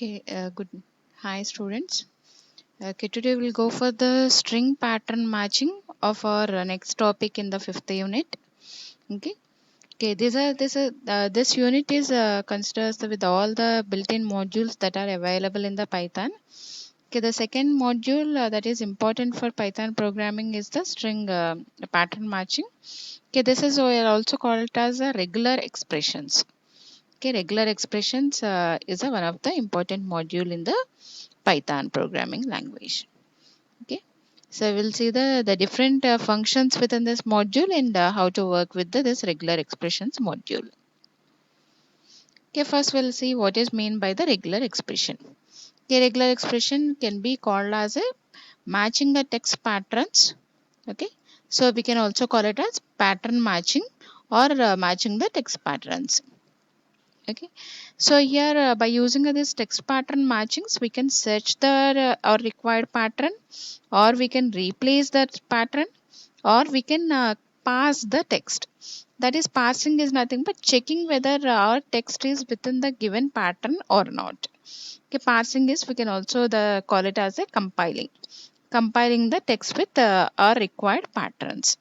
Okay, good. Hi, students. Okay, today we'll go for the string pattern matching of our next topic in the fifth unit. Okay. Okay. This unit is considers with all the built-in modules that are available in the Python. Okay. The second module that is important for Python programming is the string pattern matching. Okay. This is also called as regular expressions. Okay. Regular expressions is one of the important module in the Python programming language. Okay, so we'll see the different functions within this module and how to work with this regular expressions module. Okay, first we'll see what is meant by the regular expression. Okay, regular expression can be called as a matching the text patterns. Okay, so we can also call it as pattern matching or matching the text patterns. Okay, so here by using this text pattern matchings we can search the our required pattern, or we can replace that pattern, or we can pass the text. That is, passing is nothing but checking whether our text is within the given pattern or not. Okay, parsing is, we can also call it as a compiling the text with our required patterns.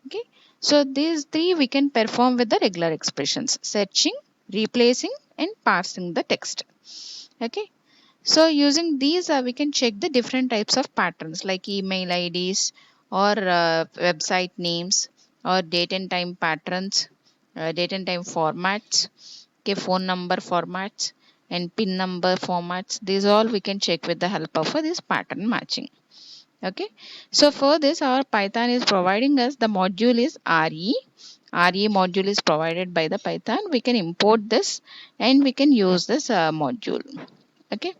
Okay, so these three we can perform with the regular expressions: searching, replacing, and parsing the text. Okay, so using these we can check the different types of patterns like email IDs, or website names, or date and time patterns, date and time formats, okay, phone number formats, and pin number formats. These all we can check with the help of this pattern matching. Okay, so for this our Python is providing us the module is re module is provided by the Python. We can import this and we can use this module. Okay,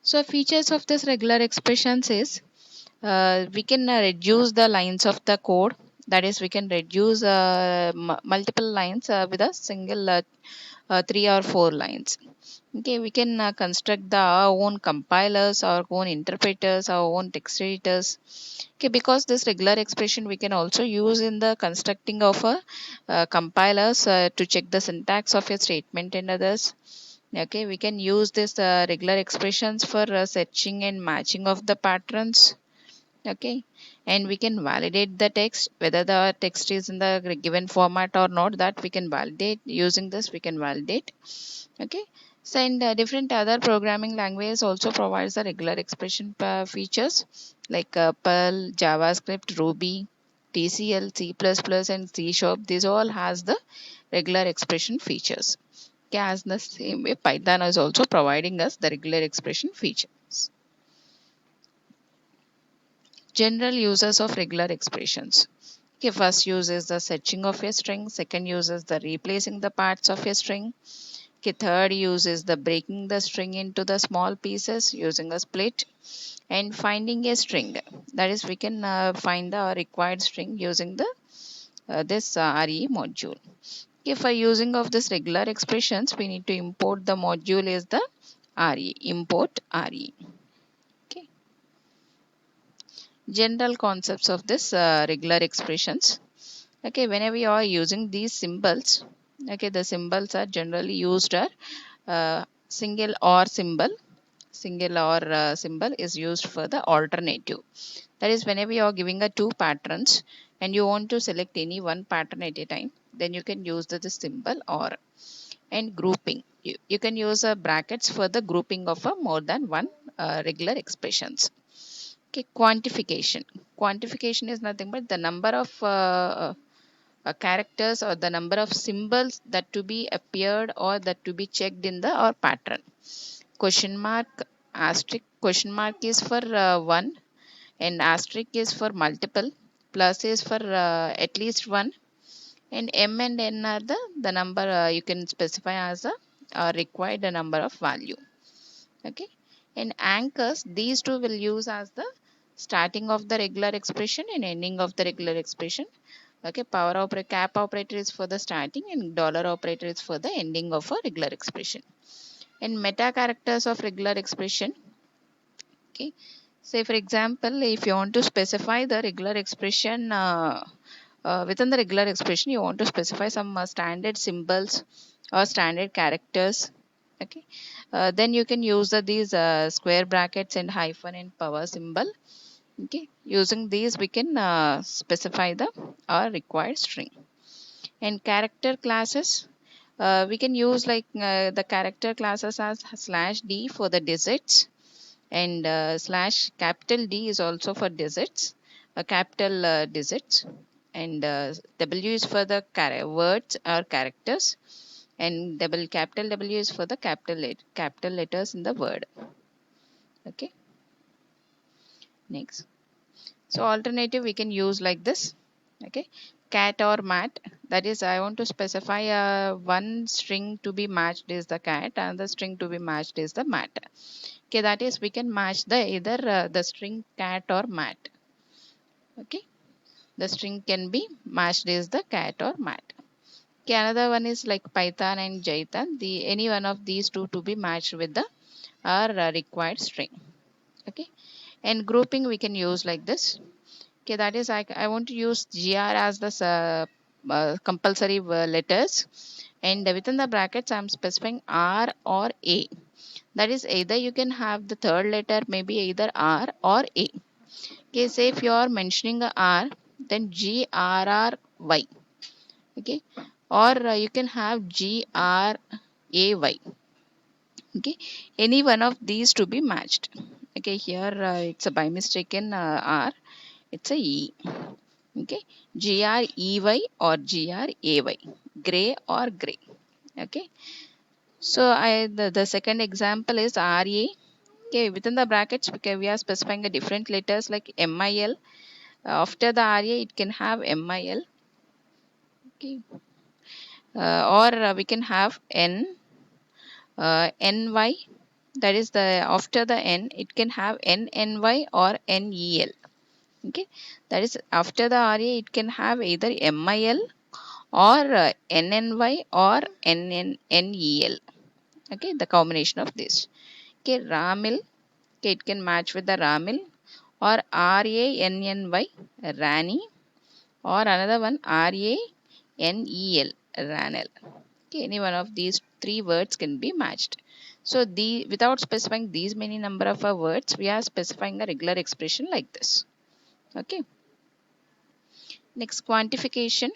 so features of this regular expressions is we can reduce the lines of the code. That is, we can reduce multiple lines with a single 3 or 4 lines. Okay, we can construct our own compilers, our own interpreters, our own text editors. Okay, because this regular expression we can also use in the constructing of a compilers to check the syntax of a statement and others. Okay, we can use this regular expressions for searching and matching of the patterns. Okay, and we can validate the text, whether the text is in the given format or not. That we can validate using this. We can validate. Okay, so and different other programming languages also provides the regular expression features like Perl, JavaScript, Ruby, TCL, C++, and C Sharp. These all has the regular expression features. Okay, as the same way Python is also providing us the regular expression features. General uses of regular expressions. Okay, first use is the searching of a string. Second use is the replacing the parts of a string. Okay, third use is the breaking the string into the small pieces using a split, and finding a string. That is, we can find the required string using the this RE module. Okay, for using of this regular expressions, we need to import the module is the RE, import RE. Okay, general concepts of this regular expressions. Okay, whenever you are using these symbols, okay, the symbols are generally used are single or symbol is used for the alternative. That is, whenever you are giving a two patterns and you want to select any one pattern at a time, then you can use the symbol or. And grouping, you can use brackets for the grouping of more than one regular expressions. Okay, quantification is nothing but the number of characters or the number of symbols that to be appeared or that to be checked in the or pattern. Question mark, asterisk. Question mark is for one, and asterisk is for multiple, plus is for at least one, and m and n are the number you can specify as a required number of value. Okay, and anchors, these two will use as the starting of the regular expression and ending of the regular expression. Okay, power operator, cap operator is for the starting, and dollar operator is for the ending of a regular expression. And meta characters of regular expression. Okay, say for example, if you want to specify the regular expression within the regular expression you want to specify some standard symbols or standard characters. Okay, then you can use these square brackets and hyphen and power symbol. Okay, using these we can specify the required string. And character classes, we can use like the character classes as /d for the digits, and slash capital D is also for digits, capital digits, and W is for the words or characters, and double capital W is for the capital letters in the word. Okay, next. So alternative we can use like this. Okay, cat or mat, that is I want to specify one string to be matched is the cat and the string to be matched is the mat. Okay, that is we can match the either the string cat or mat. Okay, the string can be matched is the cat or mat. Okay, another one is like Python and Jython, the any one of these two to be matched with the our required string. Okay, and grouping we can use like this. Okay, that is I want to use gr as the compulsory letters, and within the brackets I'm specifying r or a. That is either you can have the third letter maybe either r or a. Okay, say if you are mentioning a r, then g r r y. Okay, or you can have g r a y. Okay, any one of these to be matched. Okay, here it's a by mistaken r, it's a e. Okay, grey or gray, gray or gray. Okay, so the second example is ra. Okay, within the brackets we are specifying a different letters like mil. After the ra it can have mil. Okay, or we can have n, ny. That is the after the n it can have nny or nel. Okay, that is after the ra it can have either mil or nny or nel. Okay, the combination of this. Okay, ramil. Okay, it can match with the ramil or ranny, rani, or another one ranel, ranel. Okay, any one of these three words can be matched. So the without specifying these many number of words, we are specifying a regular expression like this. Okay, next, quantification.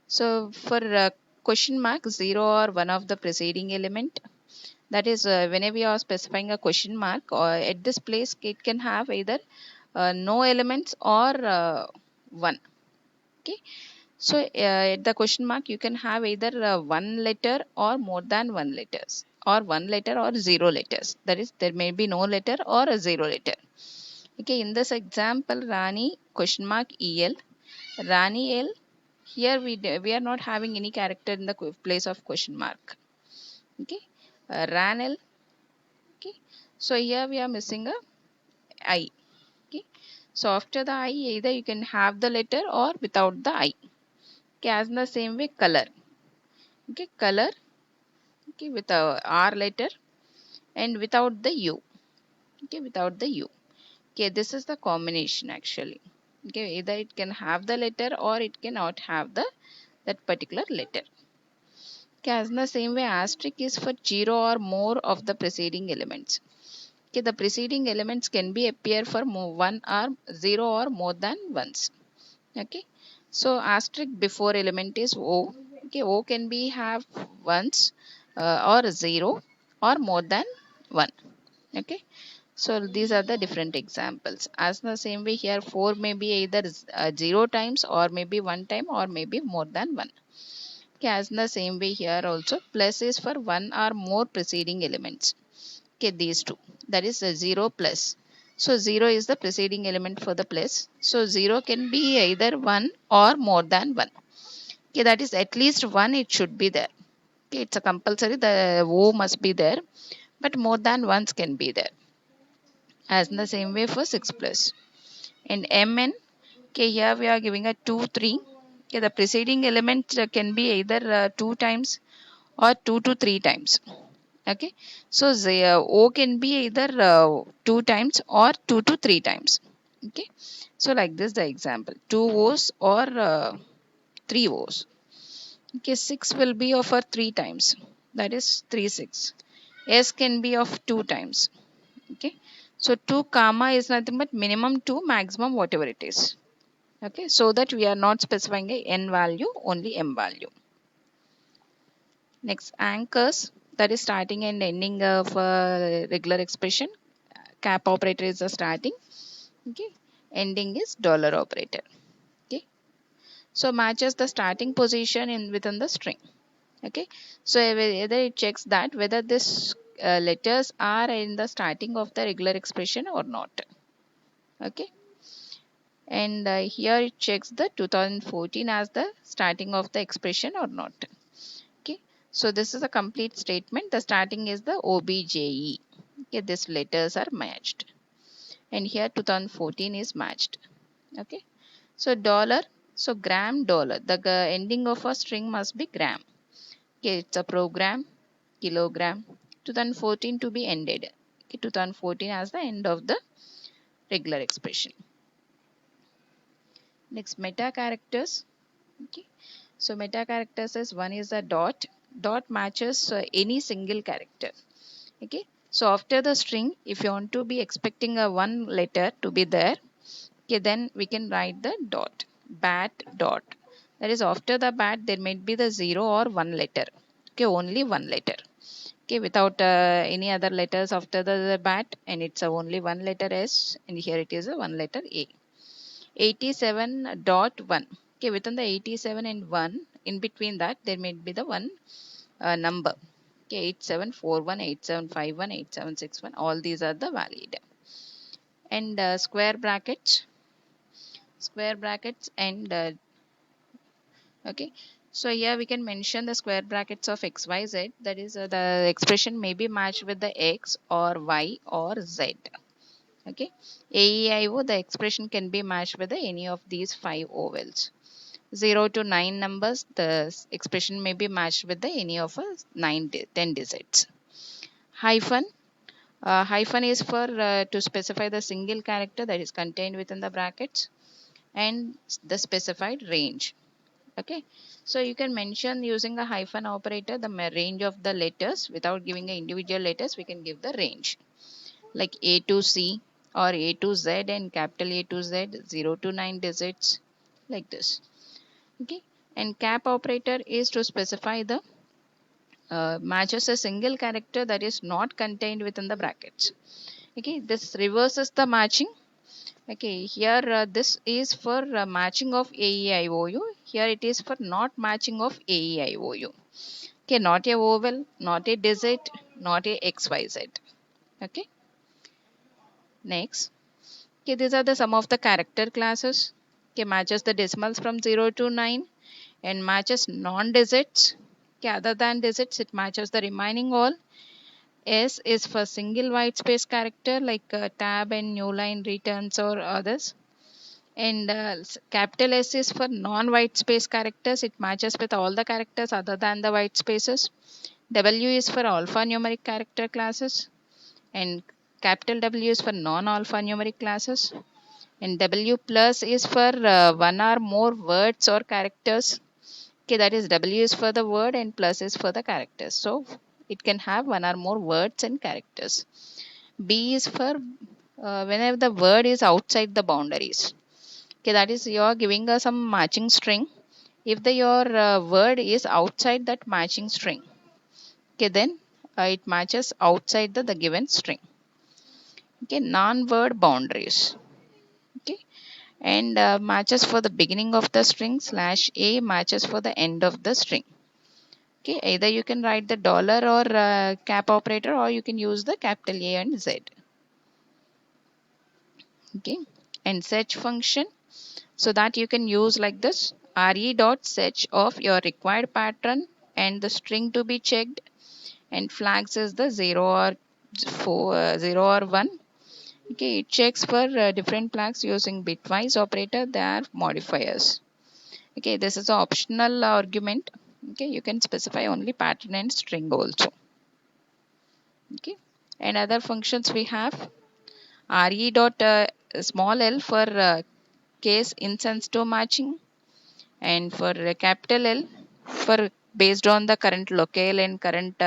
So for question mark 0 or one of the preceding element, that is whenever you are specifying a question mark or at this place it can have either no elements or 1. Okay, so at the question mark you can have either one letter or more than one letters, or one letter or zero letters. That is there may be no letter or a zero letter. Okay, in this example Rani question mark el, Rani el, here we are not having any character in the place of question mark. Okay, Ranel. Okay, so here we are missing a I. Okay, so after the I either you can have the letter or without the I. Okay, as in the same way color. Okay, color. Okay, with a R letter and without the U. Okay, without the U. Okay, this is the combination actually. Okay, either it can have the letter or it cannot have the that particular letter. Okay, as in the same way asterisk is for 0 or more of the preceding elements. Okay, the preceding elements can be appear for one or 0 or more than once. Okay, so asterisk before element is O. Okay, O can be have once or 0 or more than 1. Okay, so these are the different examples. As the same way here 4 may be either 0 times or maybe 1 time or maybe more than 1. Okay, as in the same way here also plus is for one or more preceding elements. Okay, these two, that is 0 plus. So 0 is the preceding element for the plus. So 0 can be either 1 or more than 1. Okay, that is at least 1 it should be there. Okay, it's a compulsory, the O must be there, but more than once can be there. As in the same way for 6 plus. And Mn, okay, here we are giving a 2, 3. Okay, the preceding element can be either 2 times or 2 to 3 times. Okay, so the O can be either 2 times or 2 to 3 times. Okay, so like this the example 2 O's or 3 O's. Okay, 6 will be of 3 times, that is 3 6. S can be of 2 times. Okay, so 2 comma is nothing but minimum 2, maximum whatever it is. Okay, so that we are not specifying a n value, only m value. Next, anchors, that is starting and ending of regular expression. Cap operator is the starting. Okay, ending is dollar operator. Okay, so matches the starting position in within the string. Okay, so whether it checks that whether this letters are in the starting of the regular expression or not. Okay, and here it checks the 2014 as the starting of the expression or not. Okay, so this is a complete statement. The starting is the OBJE. Okay, these letters are matched, and here 2014 is matched. Okay, so dollar, so gram dollar, the ending of a string must be gram. Okay, it's a program, kilogram, 2014 to be ended. Okay, 2014 as the end of the regular expression. Next, meta characters. Okay, so meta characters is one is a dot. Dot matches any single character. Okay, so after the string, if you want to be expecting a one letter to be there, okay, then we can write the dot. Bat dot. That is after the bat there may be the 0 or 1 letter. Okay, only one letter. Okay, without any other letters after the bat, and it's only one letter S, and here it is a one letter A. 87.1. Okay, within the 87 and 1, in between that there may be the one number. Okay, 8741, 8751, 8761, all these are the valid. And square brackets and okay, so here we can mention the square brackets of xyz, that is the expression may be matched with the x or y or z. Okay, AEIO, the expression can be matched with any of these 5 ovals. 0 to 9 numbers, the expression may be matched with any of 10 digits. Hyphen, hyphen is for to specify the single character that is contained within the brackets and the specified range. Okay, so you can mention using a hyphen operator the range of the letters. Without giving individual letters, we can give the range like A to C or A to Z and capital A to Z, 0 to 9 digits, like this. Okay, and cap operator is to specify the matches a single character that is not contained within the brackets. Okay, this reverses the matching. Okay, here this is for matching of AEIOU. Here it is for not matching of AEIOU. Okay, not a vowel, not a digit, not a XYZ. Okay, next. Okay, these are the some of the character classes. Okay, matches the decimals from 0 to 9 and matches non-digits. Okay, other than digits, it matches the remaining all. S is for single white space character like tab and new line returns or others. And capital S is for non-white space characters. It matches with all the characters other than the white spaces. W is for alphanumeric character classes. And capital W is for non-alphanumeric classes. And W plus is for one or more words or characters. Okay, that is W is for the word and plus is for the characters. So it can have one or more words and characters. B is for whenever the word is outside the boundaries. Okay, that is you are giving us some matching string. If your word is outside that matching string, okay, then it matches outside the given string. Okay, non-word boundaries. Okay, and matches for the beginning of the string / a matches for the end of the string. Okay, either you can write the dollar or cap operator, or you can use the capital A and Z. Okay, and search function, so that you can use like this re dot search of your required pattern and the string to be checked, and flags is the 0 or 0 or 1. Okay, it checks for different flags using bitwise operator. They are modifiers. Okay, this is an optional argument. Okay, you can specify only pattern and string also. Okay, and other functions we have re dot small l for case insensitive matching, and for capital L for based on the current locale and current